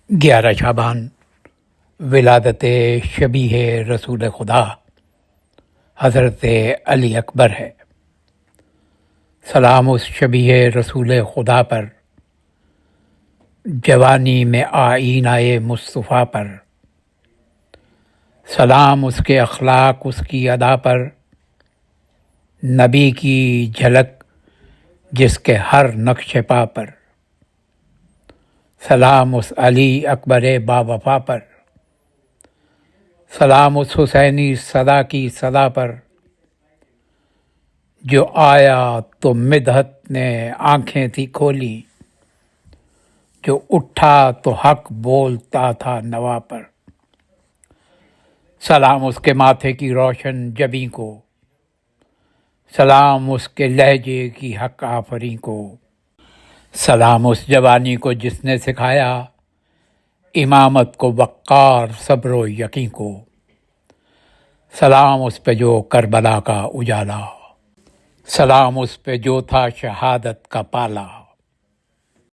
11 شعبان ولادت شبیہ رسول خدا حضرت علی اکبر ہے۔ سلام اس شبیہ رسول خدا پر، جوانی میں آئینہ مصطفیٰ پر۔ سلام اس کے اخلاق، اس کی ادا پر، نبی کی جھلک جس کے ہر نقش پا پر۔ سلام اس علی اکبر با وفا پر، سلام اس حسینی صدا کی صدا پر، جو آیا تو مدحت نے آنکھیں تھی کھولی، جو اٹھا تو حق بولتا تھا نوا پر۔ سلام اس کے ماتھے کی روشن جبیں کو، سلام اس کے لہجے کی حق آفریں کو۔ سلام اس جوانی کو جس نے سکھایا امامت کو، وقار صبر و یقین کو۔ سلام اس پہ جو کربلا کا اجالا، سلام اس پہ جو تھا شہادت کا پالا۔